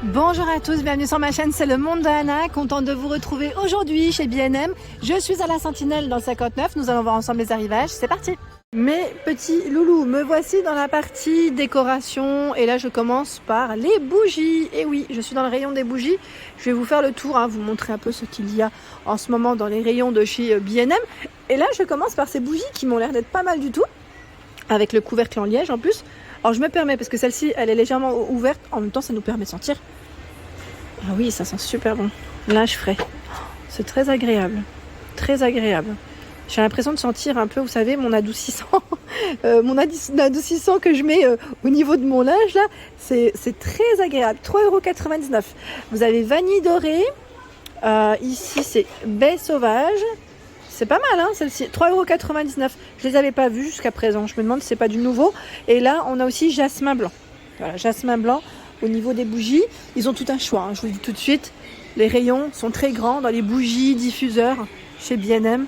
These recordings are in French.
Bonjour à tous, bienvenue sur ma chaîne, c'est le monde d'Anna, contente de vous retrouver aujourd'hui chez B&M. Je suis à la Sentinelle dans le 59, nous allons voir ensemble les arrivages, c'est parti. Mes petits loulous, me voici dans la partie décoration et là je commence par les bougies. Et oui, je suis dans le rayon des bougies, je vais vous faire le tour, vous montrer un peu ce qu'il y a en ce moment dans les rayons de chez B&M. Et là je commence par ces bougies qui m'ont l'air d'être pas mal du tout, avec le couvercle en liège en plus. Alors je me permets, parce que celle-ci elle est légèrement ouverte, en même temps ça nous permet de sentir. Ah oui, ça sent super bon. Là je ferai. C'est très agréable. Très agréable. J'ai l'impression de sentir un peu, vous savez, mon adoucissant. Mon adoucissant que je mets au niveau de mon linge là. C'est très agréable. 3,99 €. Vous avez vanille dorée. Ici c'est baie sauvage. C'est pas mal, celle-ci. 3,99 €. Je les avais pas vues jusqu'à présent. Je me demande si c'est pas du nouveau. Et là, on a aussi jasmin blanc. Voilà, jasmin blanc au niveau des bougies. Ils ont tout un choix. Je vous le dis tout de suite. Les rayons sont très grands dans les bougies diffuseurs chez B&M.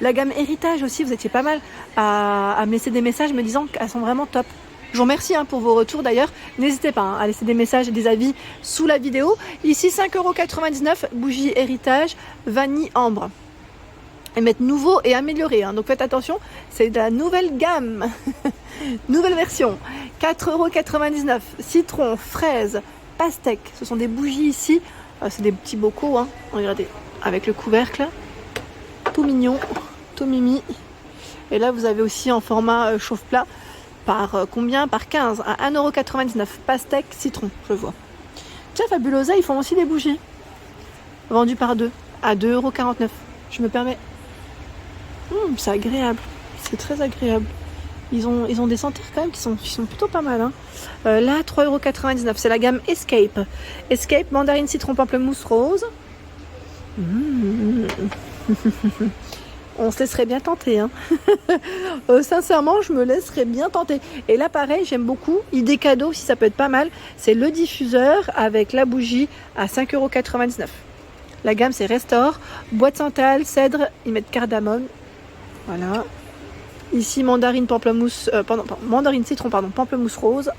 La gamme héritage aussi, vous étiez pas mal à me laisser des messages me disant qu'elles sont vraiment top. Je vous remercie pour vos retours d'ailleurs. N'hésitez pas à laisser des messages et des avis sous la vidéo. Ici, 5,99 €, bougie héritage, vanille ambre. Et mettre nouveau et amélioré. Donc faites attention, c'est de la nouvelle gamme. Nouvelle version. 4,99 €. Citron, fraise, pastèque. Ce sont des bougies ici. C'est des petits bocaux. Regardez, avec le couvercle. Tout mignon, tout mimi. Et là, vous avez aussi en format chauffe-plat. Par combien? Par 15 à 1,99 €. Pastèque, citron, je vois. Tiens, Fabulosa, ils font aussi des bougies. Vendues par deux à 2,49 €. Je me permets. C'est agréable, c'est très agréable. Ils ont des senteurs quand même qui sont plutôt pas mal. Là, 3,99 €, c'est la gamme Escape. Escape, mandarine, citron, pamplemousse, rose. On se laisserait bien tenter. Sincèrement, je me laisserais bien tenter. Et là, pareil, j'aime beaucoup. Idée cadeau, si ça peut être pas mal. C'est le diffuseur avec la bougie à 5,99 €. La gamme, c'est Restore. Boîte santal, cèdre, ils mettent cardamome. Voilà. Ici, mandarine, pamplemousse, mandarine, citron, pamplemousse rose.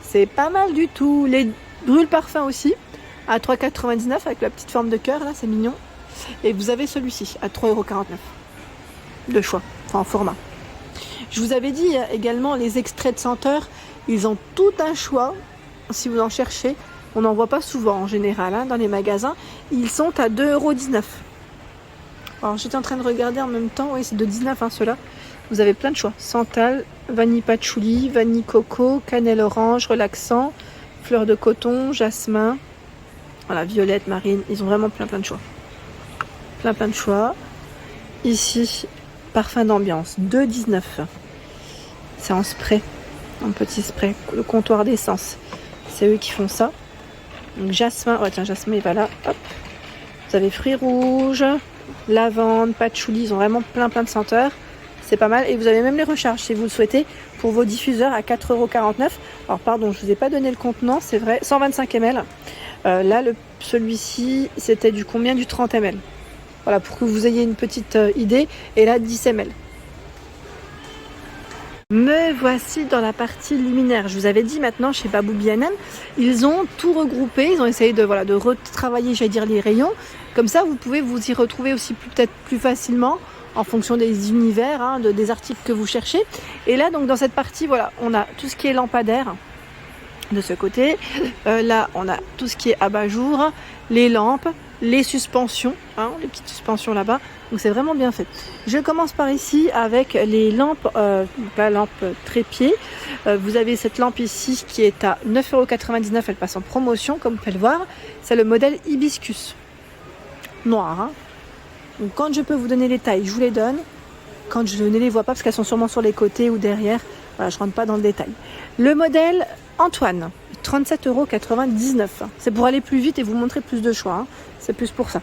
C'est pas mal du tout. Les brûle parfum aussi, à 3,99 € avec la petite forme de cœur, là, c'est mignon. Et vous avez celui-ci, à 3,49 €. De choix, en format. Je vous avais dit également, les extraits de senteurs, ils ont tout un choix. Si vous en cherchez, on n'en voit pas souvent en général dans les magasins. Ils sont à 2,19 €. Alors j'étais en train de regarder en même temps, oui c'est de 19 ceux-là. Vous avez plein de choix. Santal, vanille patchouli, vanille coco, cannelle orange, relaxant, fleur de coton, jasmin, voilà, violette, marine. Ils ont vraiment plein de choix. Plein de choix. Ici, parfum d'ambiance, 2,19 €. C'est en spray, en petit spray, le comptoir d'essence. C'est eux qui font ça. Donc jasmin, tiens jasmin il va là, hop. Vous avez fruits rouges, lavande, patchouli, ils ont vraiment plein de senteurs. C'est pas mal. Et vous avez même les recharges si vous le souhaitez pour vos diffuseurs à 4,49 €. Alors pardon, je vous ai pas donné le contenant, c'est vrai, 125 ml. Là, celui-ci, c'était du combien? Du 30 ml. Voilà, pour que vous ayez une petite idée. Et là, 10 ml. Me voici dans la partie luminaire. Je vous avais dit maintenant chez Babou B&M, ils ont tout regroupé. Ils ont essayé de retravailler, j'allais dire, les rayons. Comme ça, vous pouvez vous y retrouver aussi peut-être plus facilement en fonction des univers, des articles que vous cherchez. Et là, donc dans cette partie, voilà, on a tout ce qui est lampadaire de ce côté. Là, on a tout ce qui est abat-jour, les lampes, les suspensions, les petites suspensions là-bas. Donc c'est vraiment bien fait. Je commence par ici avec les lampes, la lampe trépied. Vous avez cette lampe ici qui est à 9,99 €. Elle passe en promotion, comme vous pouvez le voir. C'est le modèle Hibiscus. Noir. Donc quand je peux vous donner les tailles, je vous les donne. Quand je ne les vois pas, parce qu'elles sont sûrement sur les côtés ou derrière, voilà, je rentre pas dans le détail. Le modèle Antoine, 37,99 €. C'est pour aller plus vite et vous montrer plus de choix. C'est plus pour ça.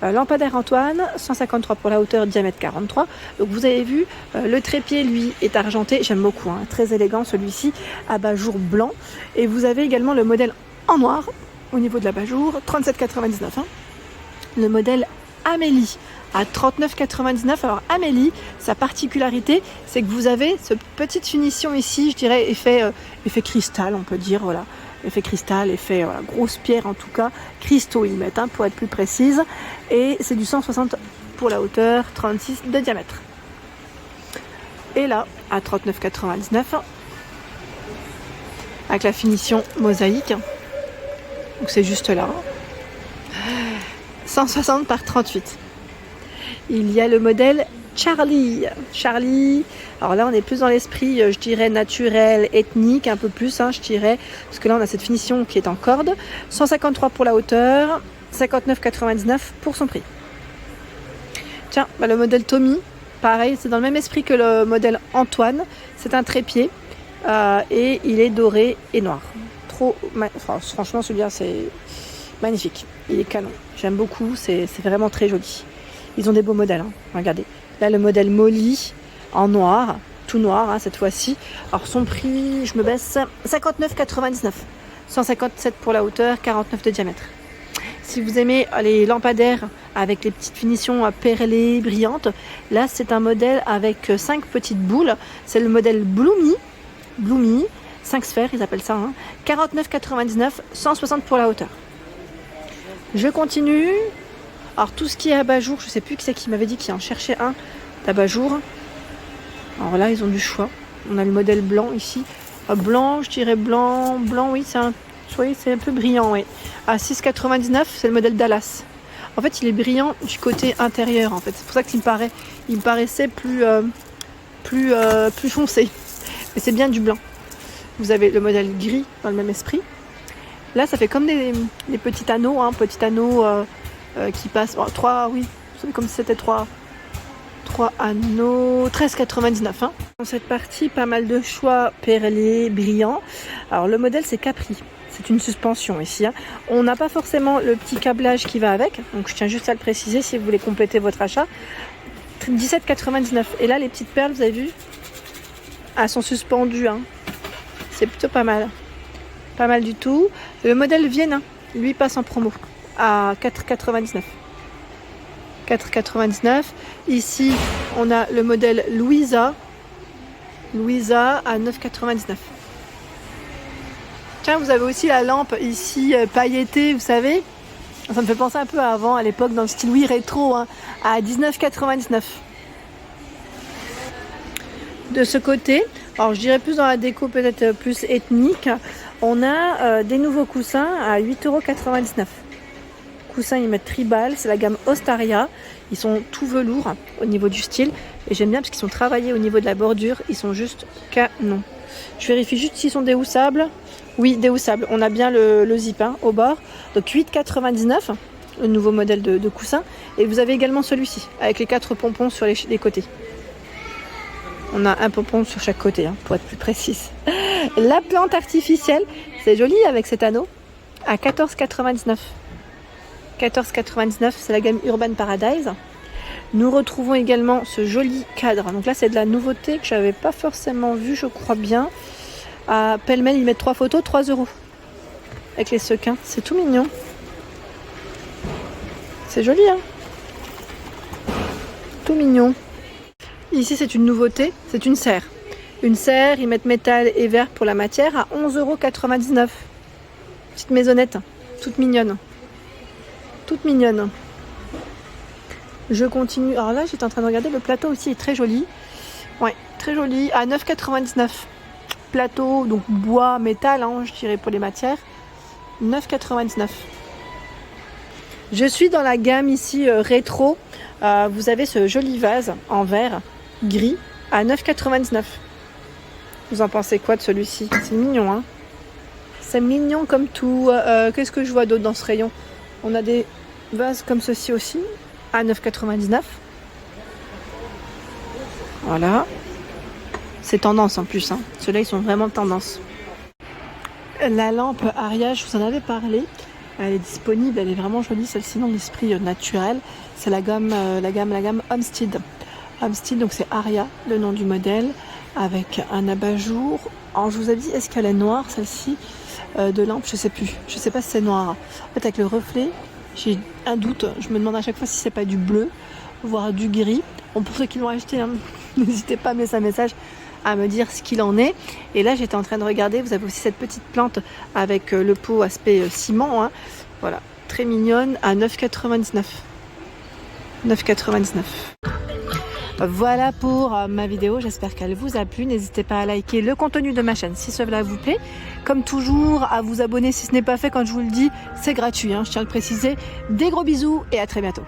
Lampadaire Antoine, 153 pour la hauteur, diamètre 43. Donc vous avez vu, le trépied, lui, est argenté. J'aime beaucoup, très élégant celui-ci, abat-jour blanc. Et vous avez également le modèle en noir, au niveau de l'abat-jour, 37,99 €. Le modèle Amélie à 39,99 €. Alors Amélie, sa particularité, c'est que vous avez cette petite finition ici, je dirais effet cristal, on peut dire, voilà. effet cristal, effet voilà, grosse pierre en tout cas, cristaux ils mettent pour être plus précise. Et c'est du 160 pour la hauteur, 36 de diamètre. Et là, à 39,99 €, avec la finition mosaïque. Donc c'est juste là. 160 par 38. Il y a le modèle Charlie. Charlie, alors là on est plus dans l'esprit, je dirais naturel, ethnique, un peu plus, je dirais, parce que là on a cette finition qui est en corde. 153 pour la hauteur, 59,99 pour son prix. Tiens, le modèle Tommy, pareil, c'est dans le même esprit que le modèle Antoine. C'est un trépied et il est doré et noir. Franchement celui-là c'est magnifique, il est canon. J'aime beaucoup, c'est vraiment très joli. Ils ont des beaux modèles, regardez. Là, le modèle Molly en noir, tout noir cette fois-ci. Alors, son prix, je me baisse, 59,99 €. 157 pour la hauteur, 49 de diamètre. Si vous aimez les lampadaires avec les petites finitions perlées, brillantes, là, c'est un modèle avec 5 petites boules. C'est le modèle Bloomy, 5 sphères, ils appellent ça. 49,99 €, 160 pour la hauteur. Je continue. Alors tout ce qui est abat-jour, je ne sais plus qui c'est qui m'avait dit qu'il en cherchait un d'abat-jour. Alors là, ils ont du choix. On a le modèle blanc ici. Blanc, je dirais blanc, oui, c'est un peu brillant, oui. À 6,99 €, c'est le modèle Dallas. En fait, il est brillant du côté intérieur, en fait. C'est pour ça qu'il me paraissait plus foncé. Mais c'est bien du blanc. Vous avez le modèle gris dans le même esprit. Là, ça fait comme des petits anneaux, qui passe 3, oui, c'est comme si c'était 3 anneaux, 13,99 €. Dans cette partie, pas mal de choix perlés, brillants. Alors le modèle c'est Capri, c'est une suspension ici. On n'a pas forcément le petit câblage qui va avec, donc je tiens juste à le préciser si vous voulez compléter votre achat. 17,99 €. Et là les petites perles, vous avez vu, elles sont suspendues. C'est plutôt pas mal du tout. Le modèle Vienna, lui passe en promo à 4,99 €. 4,99 €. Ici, on a le modèle Louisa à 9,99 €. Tiens, vous avez aussi la lampe ici pailletée, vous savez. Ça me fait penser un peu à avant, à l'époque, dans le style rétro, à 19,99 €. De ce côté, alors je dirais plus dans la déco, peut-être plus ethnique, on a des nouveaux coussins à 8,99 €. Coussins, ils mettent tribal, c'est la gamme Ostaria. Ils sont tout velours au niveau du style et j'aime bien parce qu'ils sont travaillés au niveau de la bordure, ils sont juste canon. Je vérifie juste s'ils sont déhoussables. Oui, déhoussables. On a bien le zip au bord. Donc 8,99 €, le nouveau modèle de coussin. Et vous avez également celui-ci avec les 4 pompons sur les côtés. On a un pompon sur chaque côté, pour être plus précise. La plante artificielle, c'est joli avec cet anneau, à 14,99 €. 14,99 €, c'est la gamme Urban Paradise. Nous retrouvons également ce joli cadre. Donc là, c'est de la nouveauté que je n'avais pas forcément vu, je crois bien. À pêle-mêle, ils mettent 3 photos, 3 €. Avec les sequins, c'est tout mignon. C'est joli, tout mignon. Ici, c'est une nouveauté, c'est une serre. Une serre, ils mettent métal et verre pour la matière à 11,99 €. Petite maisonnette, toute mignonne. Toute mignonne. Je continue. Alors là, j'étais en train de regarder, le plateau aussi est très joli. Ouais, très joli, à 9,99 €. Plateau, donc bois, métal, je dirais pour les matières. 9,99 €. Je suis dans la gamme ici rétro. Vous avez ce joli vase en verre gris à 9,99 €. Vous en pensez quoi de celui-ci? C'est mignon, C'est mignon comme tout. Qu'est-ce que je vois d'autre dans ce rayon? On a des vases comme ceci aussi à 9,99 €. Voilà. C'est tendance en plus. Ceux-là, ils sont vraiment tendance. La lampe Aria, je vous en avais parlé. Elle est disponible, elle est vraiment jolie, celle-ci dans l'esprit naturel. C'est la gamme Homestead. Homestead, donc c'est Aria, le nom du modèle, avec un abat-jour. Alors je vous ai dit, est-ce qu'elle est noire celle-ci de lampe? Je sais plus. Je sais pas si c'est noir. En fait, avec le reflet, j'ai un doute. Je me demande à chaque fois si c'est pas du bleu, voire du gris. Bon, pour ceux qui l'ont acheté, n'hésitez pas à me laisser un message à me dire ce qu'il en est. Et là j'étais en train de regarder, vous avez aussi cette petite plante avec le pot aspect ciment, hein. Voilà, très mignonne, à 9,99 €. 9,99 €. Voilà pour ma vidéo, j'espère qu'elle vous a plu. N'hésitez pas à liker le contenu de ma chaîne si cela vous plaît. Comme toujours, à vous abonner si ce n'est pas fait, quand je vous le dis, c'est gratuit, hein, je tiens à le préciser. Des gros bisous et à très bientôt.